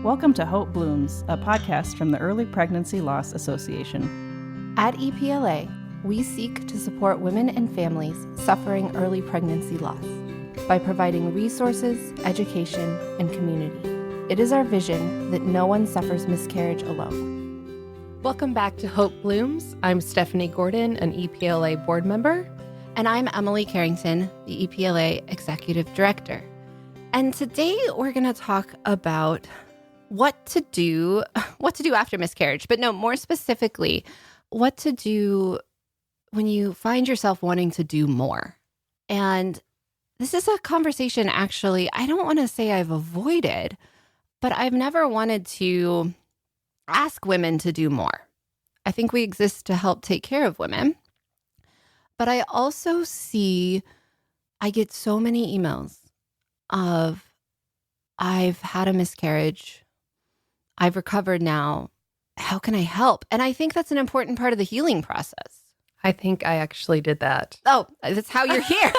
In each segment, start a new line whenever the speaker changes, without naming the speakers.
Welcome to Hope Blooms, a podcast from the Early Pregnancy Loss Association.
At EPLA, we seek to support women and families suffering early pregnancy loss by providing resources, education, and community. It is our vision that no one suffers miscarriage alone.
Welcome back to Hope Blooms. I'm Stephanie Gordon, an EPLA board member.
And I'm Emily Carrington, the EPLA Executive Director. And today we're going to talk about what to do after miscarriage, but no, more specifically, what to do when you find yourself wanting to do more. And this is a conversation, actually, I don't want to say I've avoided, but I've never wanted to ask women to do more. I think we exist to help take care of women. But I also I get so many emails of, I've had a miscarriage, I've recovered now, how can I help? And I think that's an important part of the healing process.
I think I actually did that.
Oh, that's how you're here.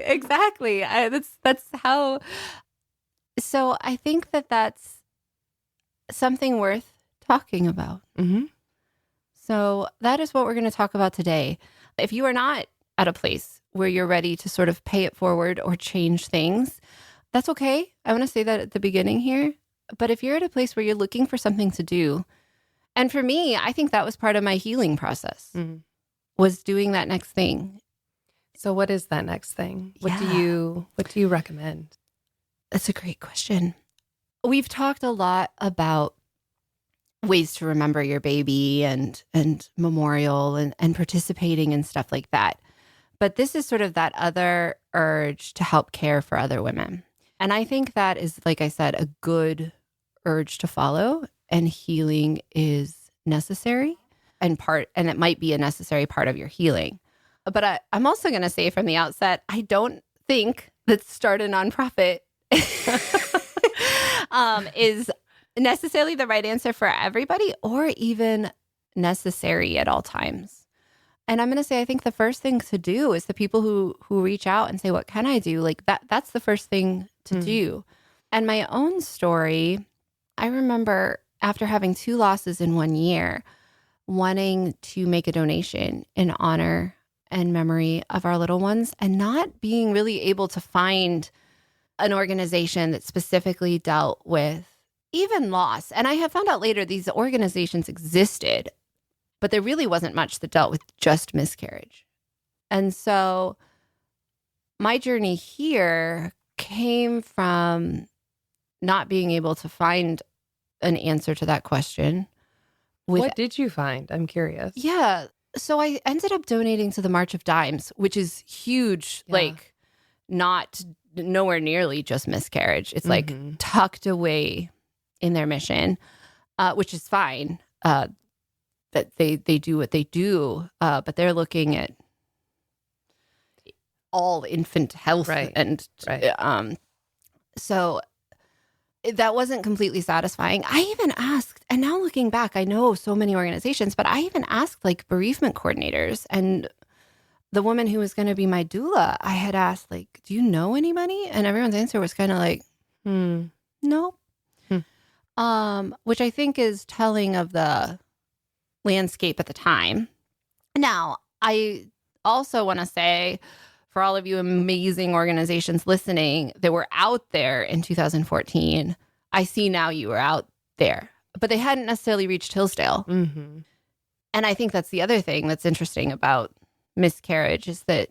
Exactly. That's how. So I think that's something worth talking about.
Mm-hmm.
So that is what we're going to talk about today. If you are not at a place where you're ready to sort of pay it forward or change things, that's okay. I want to say that at the beginning here. But if you're at a place where you're looking for something to do, and for me, I think that was part of my healing process, was doing that next thing.
So what is that next thing? What do you recommend?
That's a great question. We've talked a lot about ways to remember your baby and memorial and participating and stuff like that. But this is sort of that other urge to help care for other women. And I think that is, like I said, a good urge to follow, and healing is necessary and it might be a necessary part of your healing. But I'm also going to say from the outset, I don't think that start a nonprofit is necessarily the right answer for everybody or even necessary at all times. And I'm going to say, I think the first thing to do is the people who reach out and say, what can I do? Like that's the first thing to do. And my own story, I remember after having 2 losses in 1 year, wanting to make a donation in honor and memory of our little ones and not being really able to find an organization that specifically dealt with even loss. And I have found out later these organizations existed, but there really wasn't much that dealt with just miscarriage. And so my journey here came from not being able to find an answer to that question.
What did you find? I'm curious.
Yeah. So I ended up donating to the March of Dimes, which is huge, like not nowhere nearly just miscarriage. It's like tucked away in their mission, which is fine. That they do what they do, but they're looking at all infant health, so that wasn't completely satisfying. I even asked, and now looking back, I know so many organizations, but I even asked like bereavement coordinators and the woman who was going to be my doula. I had asked, like, do you know anybody? And everyone's answer was kind of like, no. Which I think is telling of the landscape at the time. Now, I also want to say, for all of you amazing organizations listening that were out there in 2014, I see now you were out there, but they hadn't necessarily reached Hillsdale.
Mm-hmm.
And I think that's the other thing that's interesting about miscarriage is that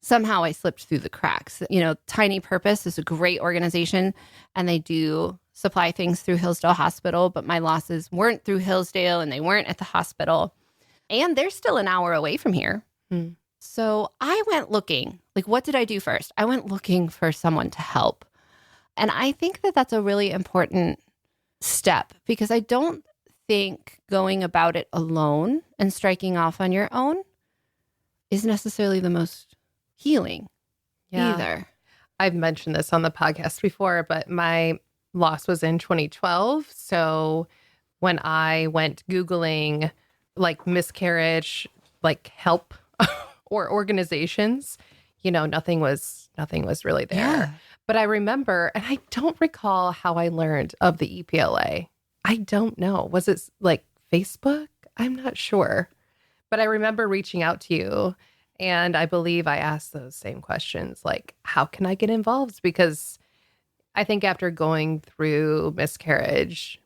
somehow I slipped through the cracks. You know, Tiny Purpose is a great organization and they do supply things through Hillsdale Hospital, but my losses weren't through Hillsdale and they weren't at the hospital. And they're still an hour away from here. So I went looking, like, what did I do first? I went looking for someone to help. And I think that that's a really important step because I don't think going about it alone and striking off on your own is necessarily the most healing either.
I've mentioned this on the podcast before, but my loss was in 2012. So when I went Googling like miscarriage, like help or organizations, you know, nothing was really there. But I remember, and I don't recall how I learned of the EPLA. I don't know. Was it like Facebook? I'm not sure. But I remember reaching out to you, and I believe I asked those same questions, like, how can I get involved? Because I think after going through miscarriage,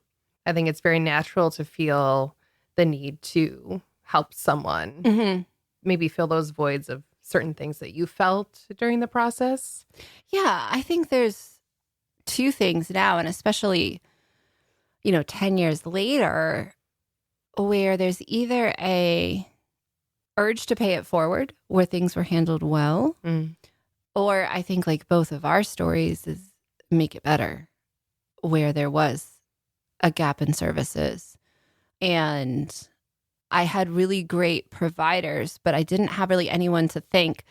I think it's very natural to feel the need to help someone
Mm-hmm.
maybe fill those voids of certain things that you felt during the process.
Yeah, I think there's two things now, and especially, 10 years later, where there's either a urge to pay it forward where things were handled well, or I think like both of our stories is make it better where there was a gap in services. And I had really great providers, but I didn't have really anyone to thank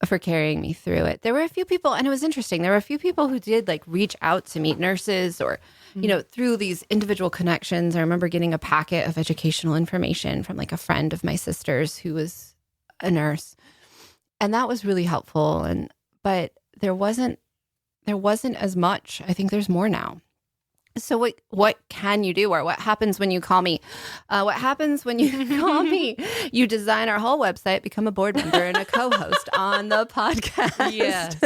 for carrying me through it. There were a few people, and it was interesting. There were a few people who did like reach out to meet nurses or, through these individual connections. I remember getting a packet of educational information from like a friend of my sister's who was a nurse. And that was really helpful. But there wasn't as much. I think there's more now. So what can you do, or what happens when you call me? What happens when you call me? You design our whole website, become a board member and a co-host on the podcast.
Yes.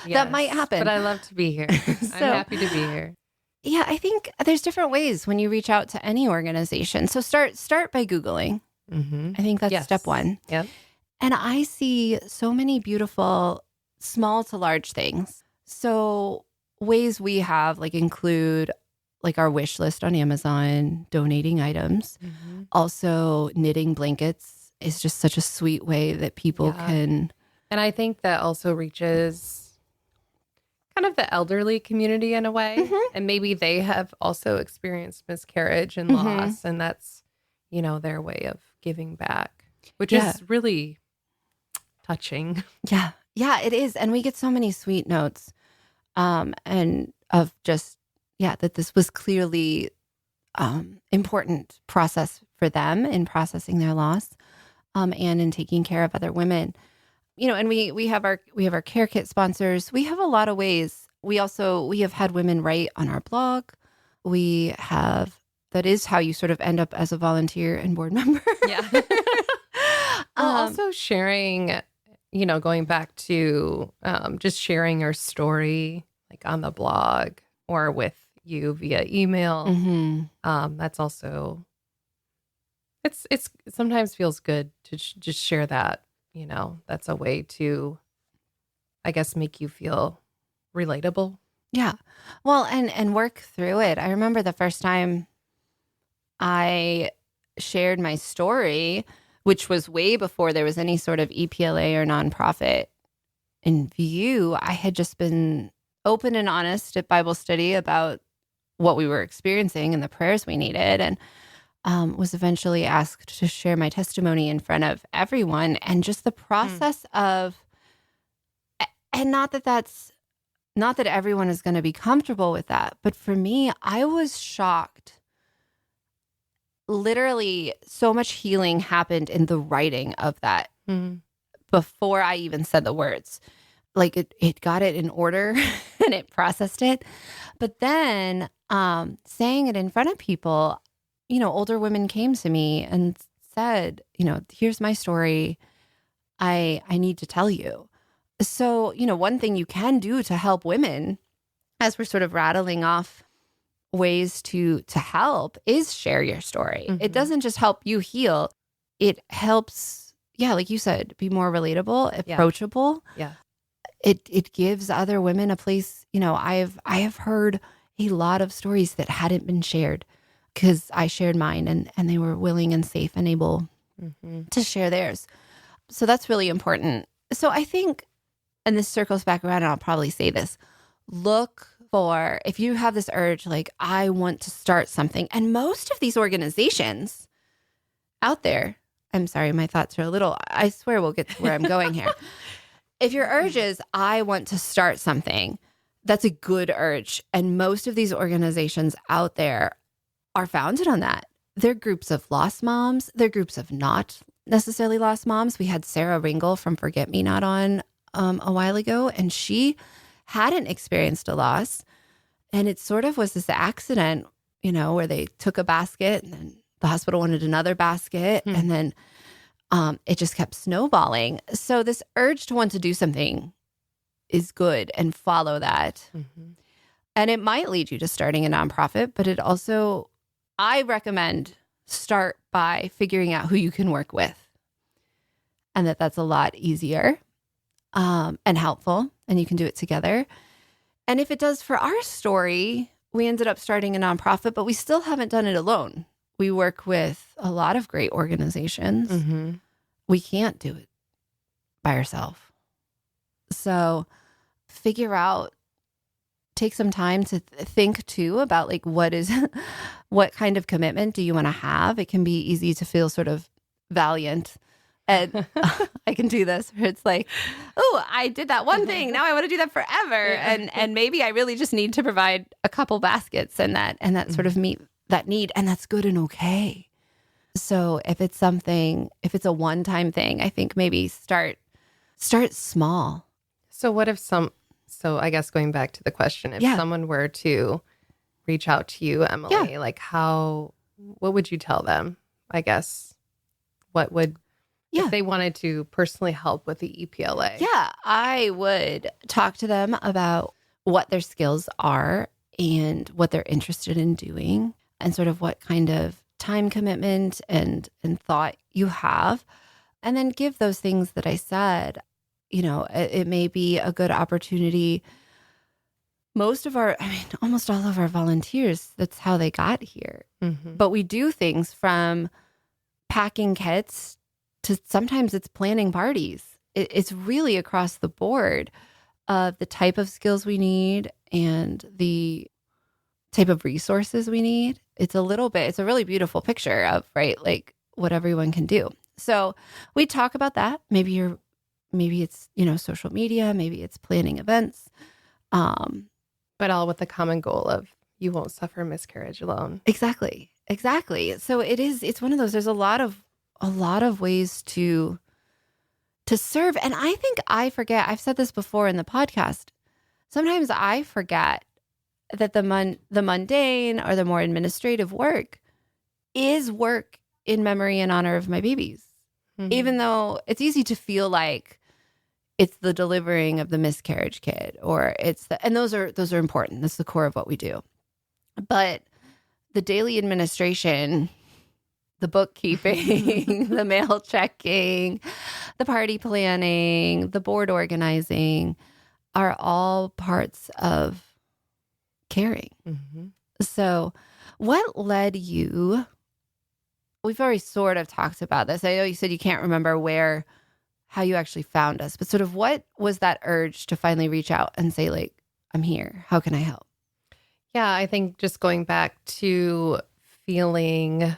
That might happen.
But I love to be here. I'm happy to be here.
Yeah, I think there's different ways when you reach out to any organization. So start by Googling.
Mm-hmm.
I think that's step one.
Yep.
And I see so many beautiful small to large things. So ways we have include our wish list on Amazon, donating items.
Mm-hmm.
Also, knitting blankets is just such a sweet way that people can.
And I think that also reaches kind of the elderly community in a way.
Mm-hmm.
And maybe they have also experienced miscarriage and
Mm-hmm.
loss. And that's, their way of giving back, which is really touching.
Yeah. Yeah, it is. And we get so many sweet notes. And of just, that this was clearly important process for them in processing their loss, and in taking care of other women. And we have our care kit sponsors. We have a lot of ways. We have had women write on our blog. That is how you sort of end up as a volunteer and board member.
Yeah. Also sharing, going back to just sharing your story on the blog or with you via email.
Mm-hmm.
That's also, it's sometimes feels good to just share that, that's a way to, I guess, make you feel relatable.
Yeah. Well, and work through it. I remember the first time I shared my story, which was way before there was any sort of EPLA or nonprofit in view. I had just been open and honest at Bible study about what we were experiencing and the prayers we needed, and was eventually asked to share my testimony in front of everyone. And just the process of, and not that everyone is going to be comfortable with that, but for me, I was shocked. Literally, so much healing happened in the writing of that before I even said the words. It got it in order and it processed it. But then saying it in front of people, older women came to me and said, here's my story. I need to tell you. So, one thing you can do to help women, as we're sort of rattling off ways to help, is share your story.
Mm-hmm.
It doesn't just help you heal. It helps, like you said, be more relatable, approachable.
Yeah.
It gives other women a place. I have heard a lot of stories that hadn't been shared because I shared mine and they were willing and safe and able to share theirs. So that's really important. So I think, and this circles back around, and I'll probably say this, look for, if you have this urge, I want to start something. And most of these organizations out there, I'm sorry, my thoughts are I swear we'll get to where I'm going here. If your urge is, I want to start something, that's a good urge. And most of these organizations out there are founded on that. They're groups of lost moms. They're groups of not necessarily lost moms. We had Sarah Ringel from Forget Me Not on a while ago, and she hadn't experienced a loss. And it sort of was this accident, where they took a basket and then the hospital wanted another basket. And then it just kept snowballing. So this urge to want to do something is good, and follow that. And it might lead you to starting a nonprofit, but it also, I recommend start by figuring out who you can work with. And that's a lot easier and helpful, and you can do it together. And if it does, for our story, we ended up starting a nonprofit, but we still haven't done it alone. We work with a lot of great organizations. We can't do it by ourselves. So figure out, take some time to think too about like what kind of commitment do you want to have? It can be easy to feel sort of valiant and I can do this. It's like, oh, I did that one thing. Now I want to do that forever. And maybe I really just need to provide a couple baskets and that sort of meet that need. And that's good and okay. So if it's a one-time thing, I think maybe start small.
So what if so I guess going back to the question, if someone were to reach out to you, Emily, like what would you tell them? I guess if they wanted to personally help with the EPLA?
Yeah, I would talk to them about what their skills are and what they're interested in doing and sort of what kind of time commitment and thought you have. And then give those things that I said. It may be a good opportunity. Almost all of our volunteers, that's how they got here. But we do things from packing kits to sometimes it's planning parties. It's really across the board of the type of skills we need and the type of resources we need. It's a really beautiful picture of, right, like what everyone can do. So we talk about that. Maybe it's, social media, maybe it's planning events.
But all with the common goal of you won't suffer miscarriage alone.
Exactly. So it's one of those, there's a lot of ways to serve. And I think I forget, I've said this before in the podcast, sometimes I forget that the mundane or the more administrative work is work in memory and honor of my babies. Even though it's easy to feel like it's the delivering of the miscarriage kit, or and those are important. That's the core of what we do. But the daily administration, the bookkeeping, the mail checking, the party planning, the board organizing are all parts of caring. So what led you? We've already sort of talked about this. I know you said you can't remember how you actually found us, but sort of what was that urge to finally reach out and say, like, I'm here. How can I help?
Yeah, I think just going back to feeling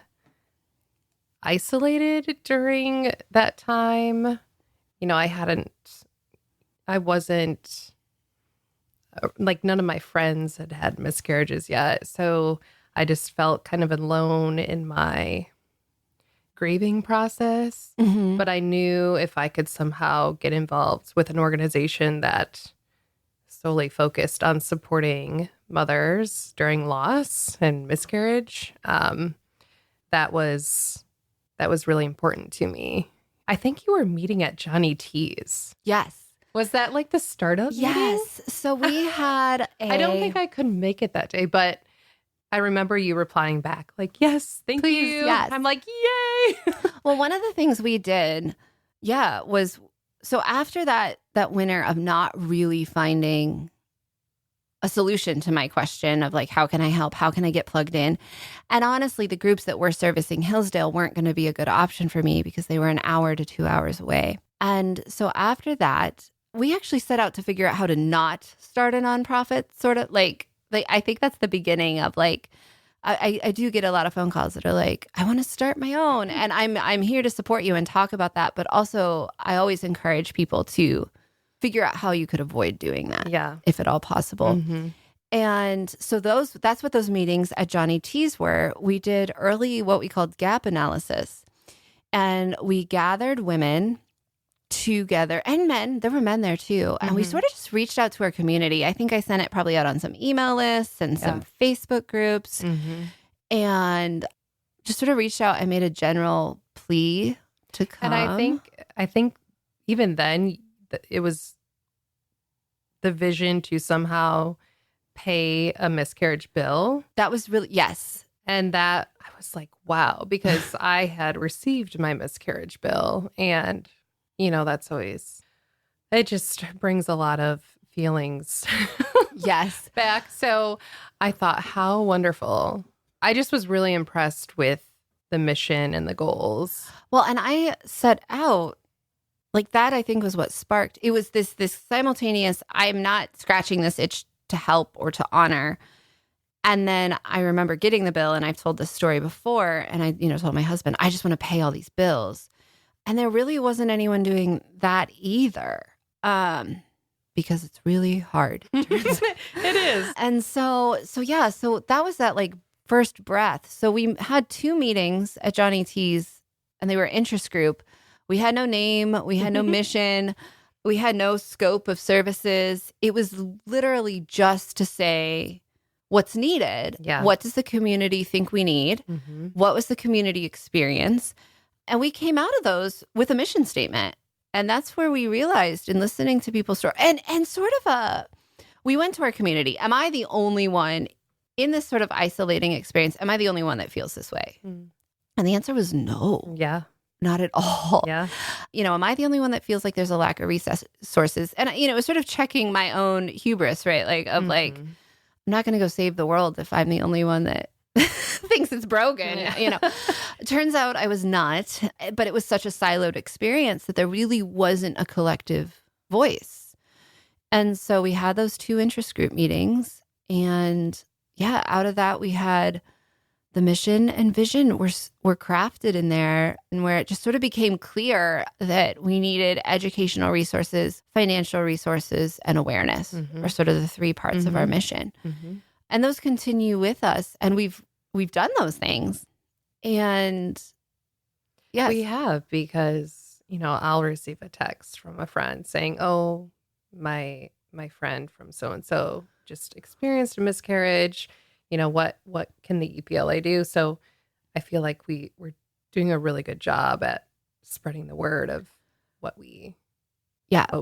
isolated during that time. I wasn't, like, none of my friends had miscarriages yet. So I just felt kind of alone in my grieving process. But I knew if I could somehow get involved with an organization that solely focused on supporting mothers during loss and miscarriage, that was really important to me. I think you were meeting at Johnny T's.
Yes.
Was that like the startup meeting?
Yes. So we had
I don't think I could make it that day, but I remember you replying back like, yes, thank
Please,
you.
yes.
I'm like, yay.
Well, one of the things we did, was so after that winter of not really finding a solution to my question of like, how can I help? How can I get plugged in? And honestly, the groups that were servicing Hillsdale weren't going to be a good option for me because they were an hour to 2 hours away. And so after that, we actually set out to figure out how to not start a nonprofit, sort of like I think that's the beginning of like, I do get a lot of phone calls that are like, I want to start my own. And I'm here to support you and talk about that. But also I always encourage people to figure out how you could avoid doing that.
Yeah.
If at all possible. And so that's what those meetings at Johnny T's were. We did early, what we called gap analysis. And we gathered women together, and men, there were men there too. And we sort of just reached out to our community. I think I sent it probably out on some email lists and some Facebook groups and just sort of reached out and made a general plea to come.
And I think even then it was the vision to somehow pay a miscarriage bill.
That was really, yes.
And that I was like, wow, because I had received my miscarriage bill. And, that's always, it just brings a lot of feelings
yes
back. So I thought, how wonderful. I just was really impressed with the mission and the goals.
Well, and I set out like that, I think was what sparked. It was this simultaneous, I'm not scratching this itch to help or to honor. And then I remember getting the bill, and I've told this story before, and I, told my husband, I just want to pay all these bills. And there really wasn't anyone doing that either, because it's really hard.
It is.
And so that was that like first breath. So we had 2 meetings at Johnny T's, and they were interest group. We had no name, we had no mission, we had no scope of services. It was literally just to say what's needed.
Yeah.
What does the community think we need? What was the community experience? And we came out of those with a mission statement. And that's where we realized in listening to people's story and sort of we went to our community. Am I the only one in this sort of isolating experience? Am I the only one that feels this way? And the answer was no.
Yeah.
Not at all.
Yeah.
Am I the only one that feels like there's a lack of resources? And, it was sort of checking my own hubris, right? Like, of like, I'm not going to go save the world if I'm the only one that thinks it's broken. It turns out I was not, but it was such a siloed experience that there really wasn't a collective voice. And so we had those 2 interest group meetings, and out of that we had the mission and vision were crafted in there, and where it just sort of became clear that we needed educational resources, financial resources, and awareness are sort of the 3 parts of our mission. And those continue with us, and we've done those things. And yes,
we have, because, I'll receive a text from a friend saying, oh, my friend from so-and-so just experienced a miscarriage. What can the EPLA do? So I feel like we're doing a really good job at spreading the word of what we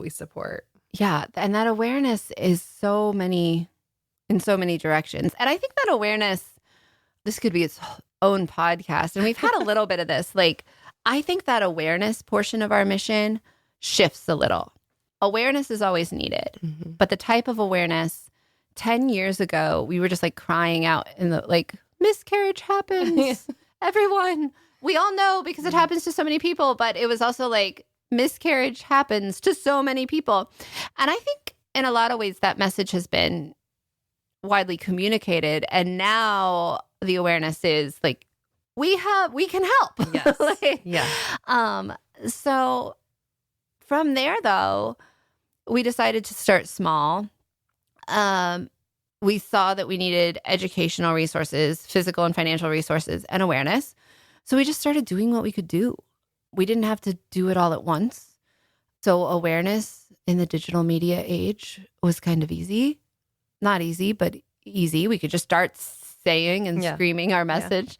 support.
Yeah. And that awareness is in so many directions. And I think that awareness, this could be its own podcast. And we've had a little bit of this. Like, I think that awareness portion of our mission shifts a little. Awareness is always needed, but the type of awareness 10 years ago, we were just like crying out in the like, miscarriage happens. Everyone, we all know because it happens to so many people, but it was also like, miscarriage happens to so many people. And I think in a lot of ways that message has been widely communicated. And now the awareness is like, we can help.
Yes.
Like,
yeah.
So from there though, we decided to start small. We saw that we needed educational resources, physical and financial resources, and awareness. So we just started doing what we could do. We didn't have to do it all at once. So awareness in the digital media age was kind of easy. Not easy, but easy. We could just start saying and screaming our message.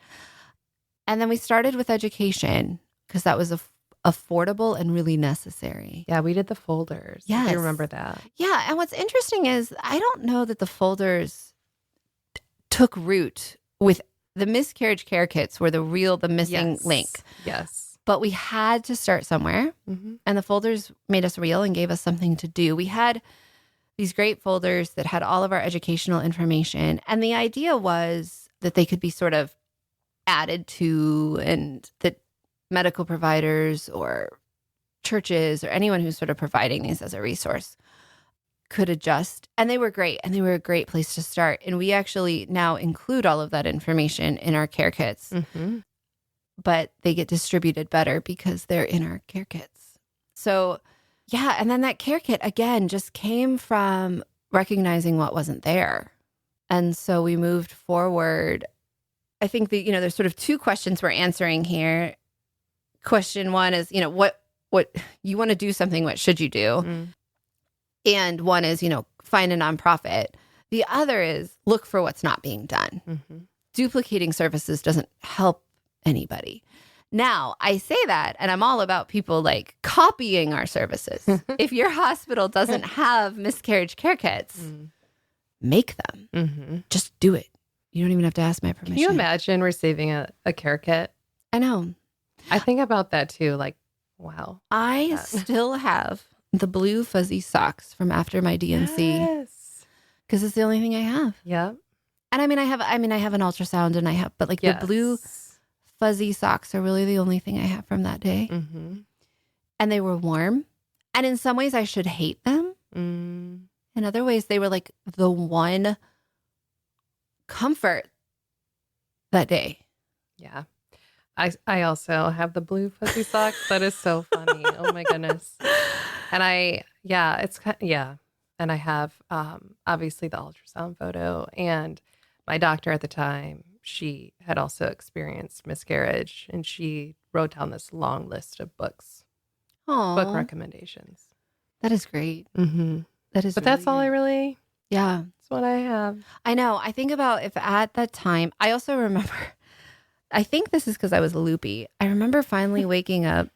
And then we started with education because that was affordable and really necessary.
Yeah, we did the folders.
Yes.
I remember that.
Yeah, and what's interesting is I don't know that the folders took root with the miscarriage care kits were the missing link.
Yes.
But we had to start somewhere, and the folders made us real and gave us something to do. We had these great folders that had all of our educational information, and the idea was that they could be sort of added to, and that medical providers or churches or anyone who's sort of providing these as a resource could adjust. And they were great. And they were a great place to start. And we actually now include all of that information in our care kits, but they get distributed better because they're in our care kits. So yeah. And then that care kit again just came from recognizing what wasn't there. And so we moved forward. I think that, there's sort of 2 questions we're answering here. Question 1 is, what you want to do something, what should you do?
Mm.
And one is, find a nonprofit. The other is look for what's not being done.
Mm-hmm.
Duplicating services doesn't help anybody. Now, I say that, and I'm all about people like copying our services. If your hospital doesn't have miscarriage care kits, make them.
Mm-hmm.
Just do it. You don't even have to ask my permission.
Can you imagine receiving a care kit?
I know.
I think about that too. Like, wow.
I still have the blue fuzzy socks from after my DNC
Yes.
because it's the only thing I have.
Yeah.
And I have an ultrasound, and but like the blue fuzzy socks are really the only thing I have from that day.
Mm-hmm.
And they were warm. And in some ways I should hate them.
Mm.
In other ways, they were like the one comfort that day.
Yeah. I also have the blue fuzzy socks. That is so funny. Oh my goodness. And and I have obviously the ultrasound photo, and my doctor at the time, she had also experienced miscarriage, and she wrote down this long list of book
Oh,
recommendations.
that is great.
Mm-hmm.
That is,
But
really
that's all
great. Yeah.
that's what I have.
I know. I think about if at that time, I also remember, I think this is because I was loopy. I remember finally waking up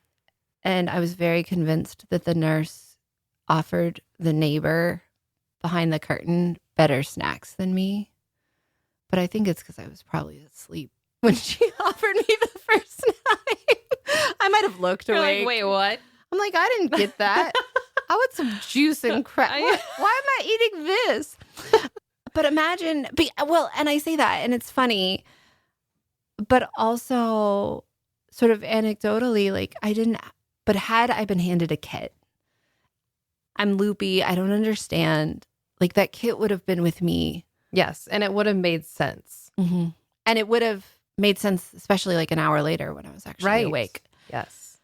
and I was very convinced that the nurse offered the neighbor behind the curtain better snacks than me. But I think it's because I was probably asleep when she offered me the first time. I might have looked
You're
awake.
like, wait, what?
I'm like, I didn't get that. I want some juice and crap. Why am I eating this? But imagine, and I say that, and it's funny, but also sort of anecdotally, like but had I been handed a kit, I'm loopy, I don't understand, like that kit would have been with me.
Yes, and it would have made sense.
Mm-hmm. And it would have made sense, especially like an hour later when I was actually awake.
Yes.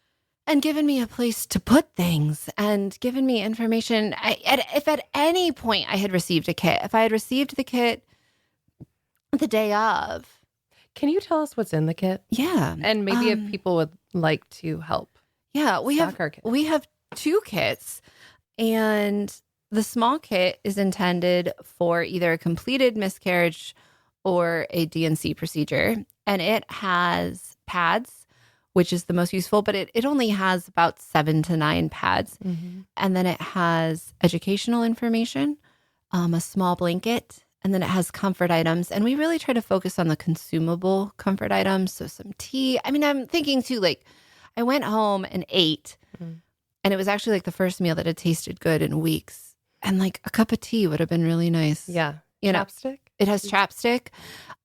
And given me a place to put things and given me information. If at any point I had received a kit, if I had received the kit the day of.
Can you tell us what's in the kit?
Yeah.
And maybe if people would like to help.
Yeah, we have 2 kits, and the small kit is intended for either a completed miscarriage or a DNC procedure. And it has pads, which is the most useful, but it only has about 7 to 9 pads.
Mm-hmm.
And then it has educational information, a small blanket, and then it has comfort items. And we really try to focus on the consumable comfort items. So some tea. I mean, I'm thinking too, like I went home and ate, and it was actually like the first meal that had tasted good in weeks. And like a cup of tea would have been really nice.
Yeah.
Chapstick? It has chapstick,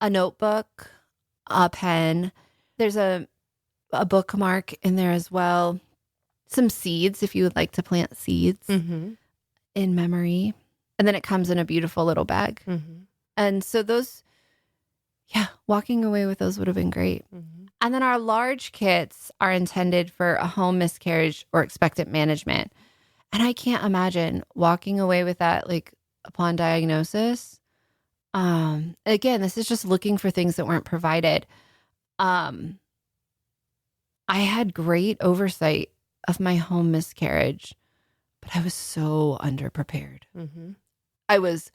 a notebook, a pen. There's a bookmark in there as well. Some seeds if you would like to plant seeds in memory. And then it comes in a beautiful little bag.
Mm-hmm.
And so walking away with those would have been great.
Mm-hmm.
And then our large kits are intended for a home miscarriage or expectant management. And I can't imagine walking away with that like upon diagnosis. Again, this is just looking for things that weren't provided. I had great oversight of my home miscarriage, but I was so underprepared.
Mm-hmm.
I was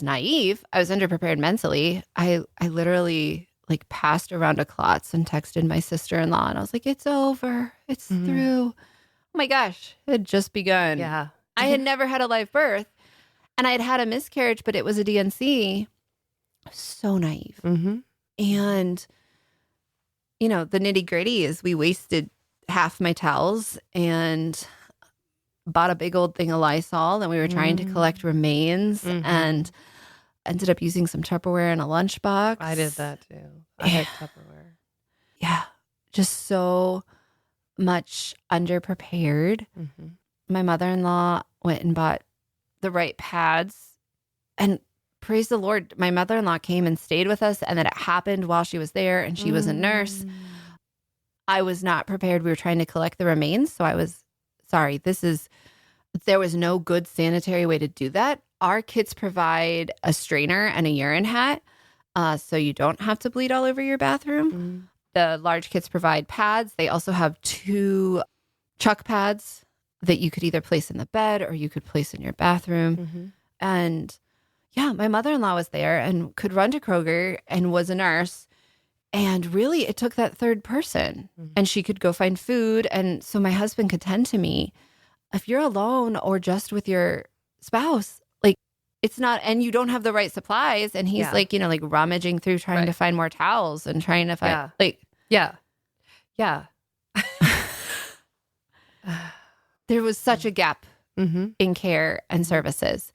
naive. I was underprepared mentally. I literally like passed around a clots and texted my sister-in-law, and I was like, "It's over. It's through." Oh my gosh, it had just begun.
Yeah.
I had never had a live birth, and I had had a miscarriage, but it was a DNC. I was so naive.
Mm-hmm.
And, the nitty gritty is we wasted half my towels and bought a big old thing of Lysol, and we were trying to collect remains and ended up using some Tupperware in a lunchbox.
I did that too. I had Tupperware.
Yeah. Just so much underprepared.
Mm-hmm.
My mother-in-law went and bought the right pads, and praise the Lord, my mother-in-law came and stayed with us, and then it happened while she was there, and she was a nurse. I was not prepared. We were trying to collect the remains, so I was sorry. There was no good sanitary way to do that. Our kits provide a strainer and a urine hat, so you don't have to bleed all over your bathroom. The large kits provide pads. They also have 2 chuck pads that you could either place in the bed or you could place in your bathroom.
Mm-hmm.
And yeah, my mother-in-law was there and could run to Kroger and was a nurse. And really, it took that third person, and she could go find food. And so my husband could tend to me. If you're alone or just with your spouse, like it's not, and you don't have the right supplies, and he's like, like rummaging through trying to find more towels and trying to find
Yeah.
There was such a gap in care and services.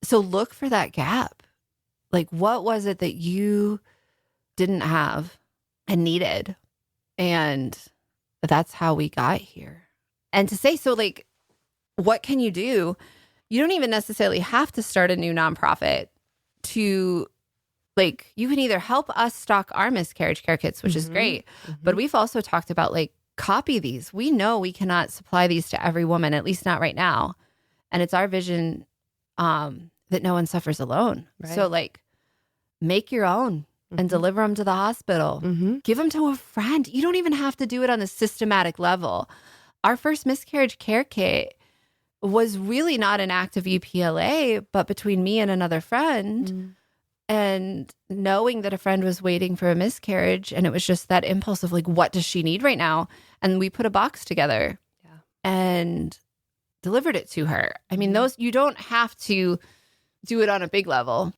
So look for that gap. Like, what was it that you didn't have and needed? And that's how we got here. And to say, so like, what can you do? You don't even necessarily have to start a new nonprofit to, like, you can either help us stock our miscarriage care kits, which is great. But we've also talked about like, copy these. We know we cannot supply these to every woman, at least not right now. And it's our vision that no one suffers alone.
Right.
So like, make your own and deliver them to the hospital. Give them to a friend. You don't even have to do it on a systematic level. Our first miscarriage care kit was really not an act of EPLA, but between me and another friend, and knowing that a friend was waiting for a miscarriage, and it was just that impulse of like, what does she need right now? And we put a box together and delivered it to her. I mean, those, you don't have to do it on a big level,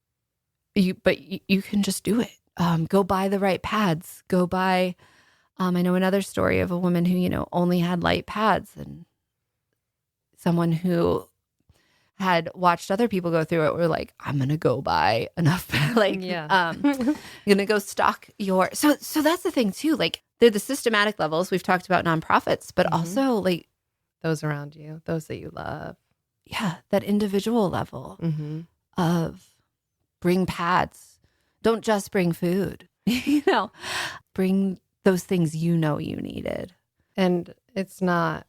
but you can just do it. Go buy the right pads. Go buy, I know another story of a woman who, only had light pads, and someone who had watched other people go through it were like, I'm going to go buy enough, I'm going to go stock your, so that's the thing too. Like, they're the systematic levels. We've talked about nonprofits, but also like
those around you, those that you love.
Yeah. That individual level of bring pads. Don't just bring food, bring those things you needed.
And it's not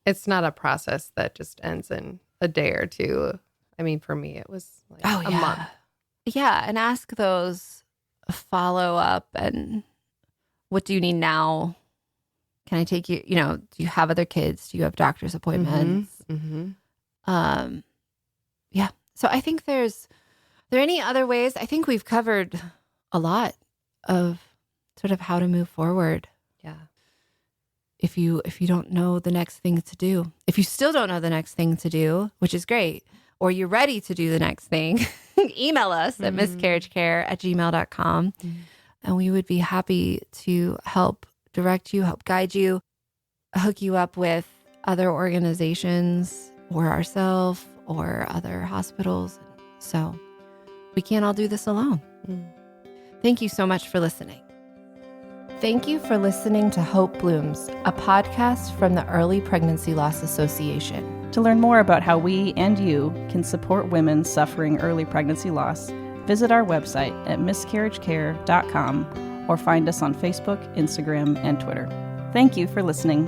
a process that just ends in a day or two. I mean, for me, it was like a month.
Yeah. And ask those follow up and what do you need now? Can I take you, do you have other kids? Do you have doctor's appointments? Yeah. So I think are there any other ways? I think we've covered a lot of sort of how to move forward.
Yeah.
If you don't know the next thing to do, if you still don't know the next thing to do, which is great, or you're ready to do the next thing, email us at miscarriagecare@gmail.com. And we would be happy to help direct you, help guide you, hook you up with other organizations or ourselves or other hospitals. So we can't all do this alone. Thank you so much for listening. Thank you for listening to Hope Blooms, a podcast from the Early Pregnancy Loss Association.
To learn more about how we and you can support women suffering early pregnancy loss, visit our website at miscarriagecare.com or find us on Facebook, Instagram, and Twitter. Thank you for listening.